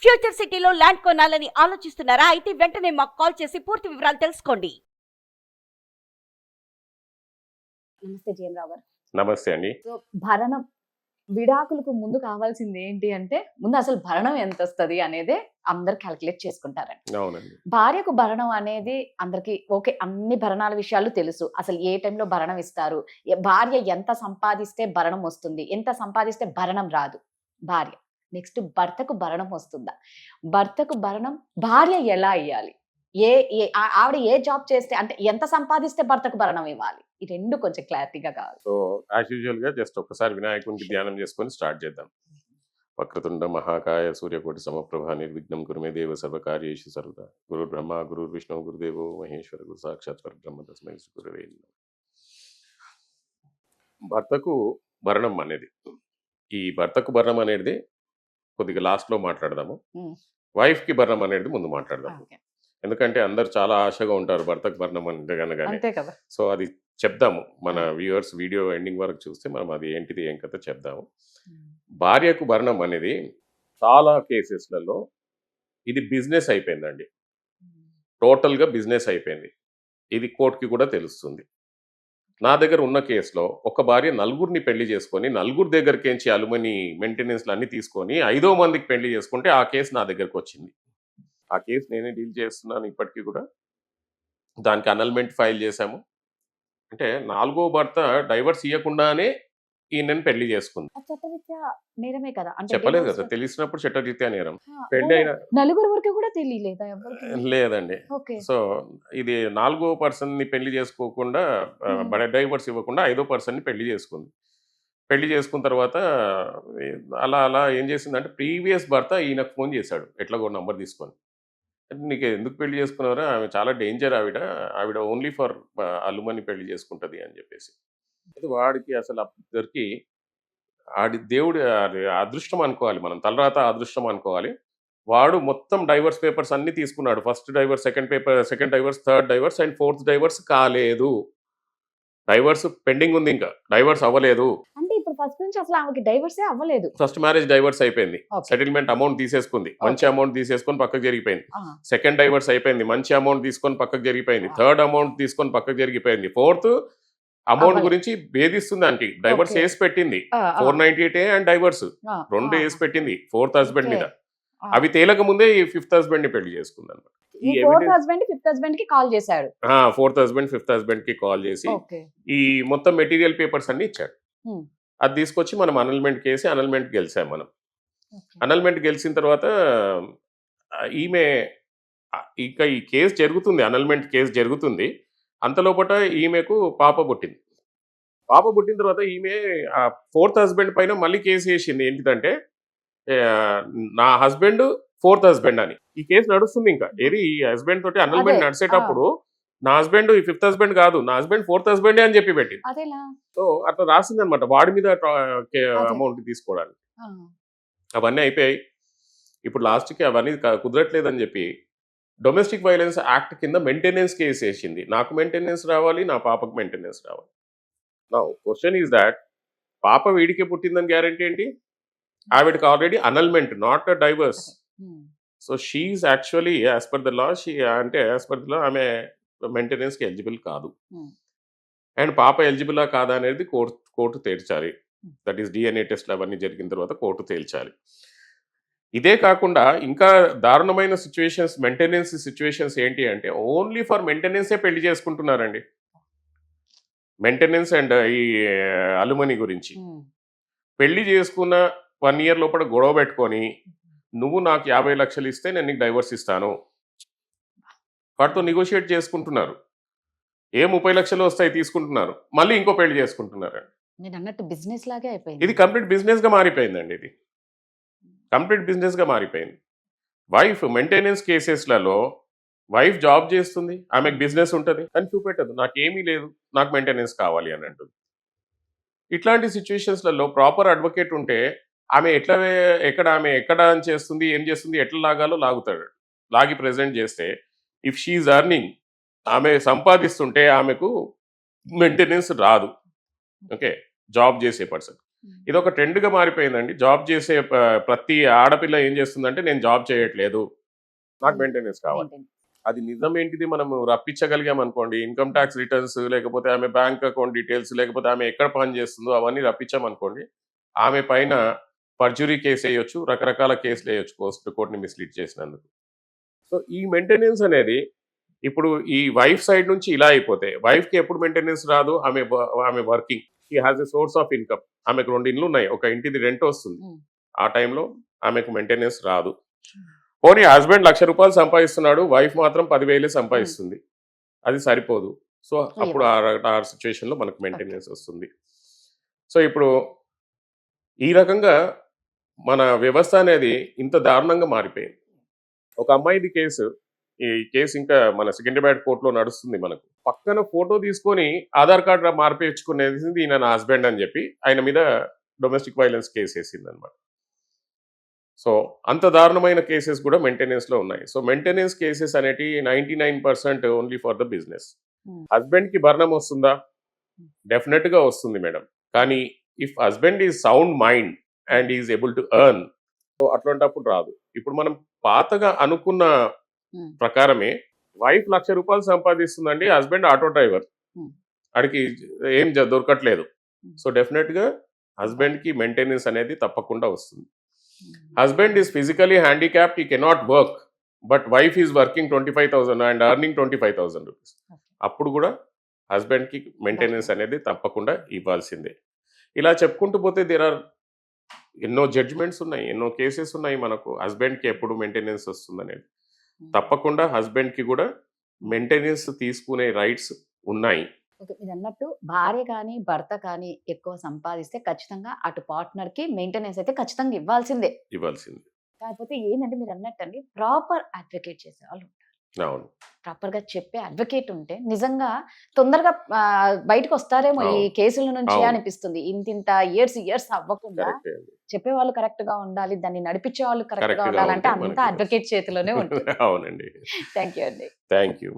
Future సిటీలో land కొనాలని ఆలోచిస్తున్నారా? అయితే వెంటనే మాకు కాల్ చేసి పూర్తి వివరాలు తెలుసుకోండి. నమస్తే జీఎం రావు గారు. నమస్తే అండి. సో భరణం విడాకులకు ముందు కావాల్సింది ఏంటి అంటే ముందు అసలు భరణం ఎంత వస్తుంది అనేదే అందరు క్యాలిక్యులేట్ చేసుకుంటారండి. అవునండి. భార్యకు భరణం అనేది అందరికి ఓకే, అన్ని భరణాల విషయాలు తెలుసు. అసలు ఏ టైంలో భరణం ఇస్తారు, భార్య ఎంత సంపాదిస్తే భరణం వస్తుంది, ఎంత సంపాదిస్తే భరణం రాదు భార్య. నెక్స్ట్ భర్తకు భరణం వస్తుందా, భర్తకు భరణం భార్య ఎలా ఇవ్వాలి, ఆవిడ ఏ జాబ్ చేస్తే అంటే ఎంత సంపాదిస్తే భర్తకు భరణం ఇవ్వాలి, ఈ రెండు కొంచెం క్లారిటీగా కావాలి. సో యాజ్ యూజువల్ గా జస్ట్ ఒకసారి వినాయకునికి ధ్యానం చేసుకొని స్టార్ట్ చేద్దాం. వక్రతుండ మహాకాయ సూర్యకోటి సమప్రభ నిర్విఘ్నం కురుమే దేవ సర్వకార్యేషు సర్వదా. గురు బ్రహ్మ గురు విష్ణు గురుదేవో మహేశ్వర గురు సాక్షాత్ పరబ్రహ్మ తస్మై శ్రీ గురవే నమః. భర్తకు భరణం అనేది, ఈ భర్తకు భరణం అనేది కొద్దిగా లాస్ట్ లో మాట్లాడదాము. వైఫ్ కి భరణం అనేది ముందు మాట్లాడదాము. ఎందుకంటే అందరు చాలా ఆశగా ఉంటారు భర్తకు భరణం అంటే కనుకనే. సో అది చెప్దాము, మన వ్యూవర్స్ వీడియో ఎండింగ్ వరకు చూస్తే మనం అది ఏంటిది ఏం కథ చెప్దాము. భార్యకు భరణం అనేది చాలా కేసెస్లలో ఇది బిజినెస్ అయిపోయిందండి, టోటల్గా బిజినెస్ అయిపోయింది. ఇది కోర్టుకి కూడా తెలుస్తుంది. నా దగ్గర ఉన్న కేసులో ఒక భార్య నలుగురిని పెళ్లి చేసుకొని నలుగురు దగ్గరికేంచి అలుమని మెయింటెనెన్స్లు అన్ని తీసుకొని 5వ మందికి పెళ్లి చేసుకుంటే ఆ కేసు నా దగ్గరకు వచ్చింది. ఆ కేసు నేనే డీల్ చేస్తున్నాను ఇప్పటికీ కూడా. దానికి అనల్మెంట్ ఫైల్ చేశాము. అంటే 4వ భర్త డైవర్స్ ఇవ్వకుండానే ఈయనని పెళ్లి చేసుకుంది. నేరమే కదా, చెప్పలేదు కదా, తెలిసినప్పుడు చట్టరీత్యా నేరం. పెళ్లి అయిన నలుగురు వరకు కూడా తెలియలేదా? లేదండి. సో ఇది 4వ పర్సన్ ని పెళ్లి చేసుకోకుండా డైవర్స్ ఇవ్వకుండా 5వ పర్సన్ ని పెళ్లి చేసుకుంది. పెళ్లి చేసుకున్న తర్వాత అలా అలా ఏం చేసిందంటే ప్రీవియస్ భర్త ఈయనకు ఫోన్ చేశాడు, ఎట్లాగో నంబర్ తీసుకొని, నీకు ఎందుకు పెళ్లి చేసుకున్నారా, ఆమె చాలా డేంజర్, ఆవిడ ఓన్లీ ఫర్ అలుమని పెళ్లి చేసుకుంటది అని చెప్పేసి. వాడికి అసలు అప్పటికి ఆడి దేవుడి అదృష్టం అనుకోవాలి, మనం తలరాత అదృష్టం అనుకోవాలి. వాడు మొత్తం డైవర్స్ పేపర్స్ అన్ని తీసుకున్నాడు. First divorce, second divorce, third divorce and 4th divorce కాలేదు. డైవర్స్ పెండింగ్ ఉంది, ఇంకా డైవర్స్ అవ్వలేదు. అంటే ఇప్పుడు ఫస్ట్ నుంచి అసలు ఆమెకి డైవర్సే అవ్వలేదు. ఫస్ట్ మ్యారేజ్ డైవర్స్ అయిపోయింది, సెటిల్మెంట్ అమౌంట్ తీసేసుకుంది, మంచి అమౌంట్ తీసేసుకొని పక్కకు జరిగిపోయింది. సెకండ్ డైవర్స్ అయిపోయింది, మంచి అమౌంట్ తీసుకొని పక్కకు జరిగిపోయింది. థర్డ్ అమౌంట్ తీసుకొని పక్కకు జరిగిపోయింది. 4th అమౌంట్ గురించి భేదిస్తుంది అంటే డైవర్స్ వేసి పెట్టింది. 498A అండ్ డైవర్స్ 2 వేసి పెట్టింది 4th హస్బెండ్ మీద. అవి తేలక ముందే ఈ 5th హస్బెండ్ ని పెళ్లి చేసుకుంది అనమాట. 4th హస్బెండ్ 5th హస్బెండ్ కి కాల్ చేశాడు. 4th హస్బెండ్ 5th హస్బెండ్ కి కాల్ చేసి ఈ మొత్తం మెటీరియల్ పేపర్స్ అన్ని ఇచ్చాడు. అది తీసుకొచ్చి మనం అనల్మెంట్ కేసి అనల్మెంట్ గెలిచాం మనం. అనల్మెంట్ గెలిచిన తర్వాత ఈమె ఇంకా ఈ కేసు జరుగుతుంది, అనల్మెంట్ కేసు జరుగుతుంది. అంతలోపట ఈమెకు పాప పుట్టింది. పాప పుట్టిన తర్వాత ఈమె 4th హస్బెండ్ పైన మళ్ళీ కేసు వేసింది. ఏంటిదంటే నా హస్బెండ్ 4th హస్బెండ్ అని. ఈ కేసు నడుస్తుంది ఇంకా. ఏది ఈ హస్బెండ్ తోటి అనల్మెంట్ నడిచేటప్పుడు నా హస్బెండ్ ఈ 5th హస్బెండ్ కాదు, నా హస్బెండ్ 4th హస్బెండ్ అని చెప్పి పెట్టింది. సో అట్లా రాసింది అనమాట వాడి మీద అమౌంట్ తీసుకోవడానికి. అవన్నీ అయిపోయాయి. ఇప్పుడు లాస్ట్కి అవన్నీ కుదరట్లేదని చెప్పి డొమెస్టిక్ వైలెన్స్ యాక్ట్ కింద మెయింటెనెన్స్ కేసు వేసింది. నాకు మెయింటెనెన్స్ రావాలి, నా పాపకు మెయింటెనెన్స్ రావాలి. నా క్వశ్చన్ ఈజ్ దాట్ పాప వీడికి పుట్టిందని గ్యారంటీ ఏంటి? ఆవిడకి already annulment, not a divorce. So she is actually as per the law, as per the law ఆమె మెయింటెనెన్స్కి ఎలిజిబుల్ కాదు. అండ్ పాప ఎలిజిబులా కాదా అనేది కోర్టు తేల్చాలి. దట్ ఈస్ DNA టెస్ట్లు అవన్నీ జరిగిన తర్వాత కోర్టు తేల్చాలి. ఇదే కాకుండా ఇంకా దారుణమైన సిచ్యువేషన్స్, మెయింటెనెన్స్ సిచ్యువేషన్స్ ఏంటి అంటే ఓన్లీ ఫర్ మెయింటెనెన్సే పెళ్లి చేసుకుంటున్నారండి. మెయింటెనెన్స్ అండ్ ఈ అలుమని గురించి పెళ్లి చేసుకున్న 1 year లోపల గొడవ పెట్టుకొని నువ్వు నాకు 50 లక్షలు ఇస్తే నేను నీకు డైవర్స్ ఇస్తాను, వాటితో నెగోషియేట్ చేసుకుంటున్నారు. 30 లక్షలు వస్తాయి తీసుకుంటున్నారు, మళ్ళీ ఇంకో పెళ్లి చేసుకుంటున్నారండి. బిజినెస్ లాగే అయిపోయింది. ఇది కంప్లీట్ బిజినెస్ గా మారిపోయిందండి. ఇది కంప్లీట్ బిజినెస్ గా మారిపోయింది. వైఫ్ మెయింటెనెన్స్ కేసెస్లలో వైఫ్ జాబ్ చేస్తుంది, ఆమెకు బిజినెస్ ఉంటుంది అని చూపెట్టదు, నాకేమీ లేదు, నాకు మెయింటెనెన్స్ కావాలి అని అంటుంది. ఇట్లాంటి సిచ్యువేషన్స్లలో ప్రాపర్ అడ్వకేట్ ఉంటే ఆమె ఎక్కడ అని చేస్తుంది, ఏం చేస్తుంది, ఎట్లా లాగాలో లాగుతాడు. లాగి ప్రెజెంట్ చేస్తే ఇఫ్ షీఈ్ అర్నింగ్, ఆమె సంపాదిస్తుంటే ఆమెకు మెయింటెనెన్స్ రాదు. ఓకే, జాబ్ చేసే పర్సన్ ఇది ఒక ట్రెండ్ గా మారిపోయిందండి. జాబ్ చేసే ప్రతి ఆడపిల్ల ఏం చేస్తుందంటే నేను జాబ్ చేయట్లేదు, నాకు మెయింటెనెన్స్ కావాలి. అది నిజం ఏంటిది మనం రప్పించగలిగాం అనుకోండి, ఇన్కమ్ ట్యాక్స్ రిటర్న్స్, లేకపోతే ఆమె బ్యాంక్ అకౌంట్ డీటెయిల్స్, లేకపోతే ఆమె ఎక్కడ పని చేస్తుందో అవన్నీ రప్పించాం అనుకోండి, ఆమె పైన పర్జురీ కేసు వేయొచ్చు, రకరకాల కేసులు వేయొచ్చు కోర్టుని మిస్లీడ్ చేసినందుకు. సో ఈ మెయింటెనెన్స్ అనేది ఇప్పుడు ఈ వైఫ్ సైడ్ నుంచి ఇలా అయిపోతే, వైఫ్ కి ఎప్పుడు మెయింటెనెన్స్ రాదు, ఆమె working, she has a source of income, ఆమెకు 2 ఇండ్లు ఉన్నాయి, ఒక ఇంటిది రెంట్ వస్తుంది, ఆ టైంలో ఆమెకు మెయింటెనెన్స్ రాదు. పోనీ హస్బెండ్ ₹1,00,000 సంపాదిస్తున్నాడు, వైఫ్ మాత్రం 10,000 సంపాదిస్తుంది, అది సరిపోదు. సో అప్పుడు ఆ సిచ్యువేషన్ లో మనకు మెయింటెనెన్స్ వస్తుంది. సో ఇప్పుడు ఈ రకంగా మన వ్యవస్థ అనేది ఇంత దారుణంగా మారిపోయింది. ఒక అమ్మాయిది కేసు, ఈ కేసు ఇంకా మన సికింద్రాబాద్ కోర్టులో నడుస్తుంది. మనకు పక్కన ఫోటో తీసుకొని ఆధార్ కార్డు మార్పించుకునేది ఈయన నా హస్బెండ్ అని చెప్పి ఆయన మీద డొమెస్టిక్ వైలెన్స్ కేసు వేసింది అనమాట. సో అంత దారుణమైన కేసెస్ కూడా మెయింటెనెన్స్ లో ఉన్నాయి. సో మెయింటెనెన్స్ కేసెస్ అనేటి 99% only for the business. Husband కి భరణం వస్తుందా? డెఫినెట్ గా వస్తుంది మేడం. కానీ if husband is sound mind and is able to earn, so అట్లాంటప్పుడు రాదు. ఇప్పుడు మనం పాతగా అనుకున్న ప్రకారమే వైఫ్ ₹1,00,000 సంపాదిస్తుందండి, హస్బెండ్ ఆటో డ్రైవర్, ఆడికి ఏం దొరకట్లేదు. సో డెఫినెట్ గా హస్బెండ్ కి మెయింటెనెన్స్ అనేది తప్పకుండా వస్తుంది. Husband is physically handicapped, he cannot work, but wife is working 25,000 and earning ₹25,000. అప్పుడు కూడా హస్బెండ్ కి మెయింటెనెన్స్ అనేది తప్పకుండా ఇవ్వాల్సిందే. ఇలా చెప్పుకుంటూ పోతే దేర్ ఆర్ ఎన్నో జడ్జ్మెంట్స్ ఉన్నాయి, ఎన్నో కేసెస్ ఉన్నాయి మనకు హస్బెండ్ కి ఎప్పుడు మెయింటెనెన్స్ వస్తుంది అనేది. తప్పకుండా హస్బెండ్ కి కూడా మెయింటెనెన్స్ తీసుకునే రైట్స్ ఉన్నాయి. మీరు అన్నట్టు భార్య కానీ భర్త కానీ ఎక్కువ సంపాదిస్తే ఖచ్చితంగా అటు పార్ట్నర్ కి మెయింటెనెన్స్ అయితే ఖచ్చితంగా ఇవ్వాల్సిందే. కాకపోతే ఏంటంటే మీరు అన్నట్టండి, ప్రాపర్ అడ్వకేట్ చేసే వాళ్ళు ఉంటారు. అవును, ప్రాపర్ గా చెప్పే అడ్వకేట్ ఉంటే నిజంగా తొందరగా బయటకు వస్తారేమో ఈ కేసుల నుంచి అనిపిస్తుంది. ఇంత ఇయర్స్ అవ్వకుండా చెప్పే వాళ్ళు కరెక్ట్ గా ఉండాలి, దాన్ని నడిపించే వాళ్ళు కరెక్ట్ గా ఉండాలంటే అంతా అడ్వకేట్ చేతిలోనే ఉంటుంది. అవునండి. థ్యాంక్ యూ అండి. Thank you.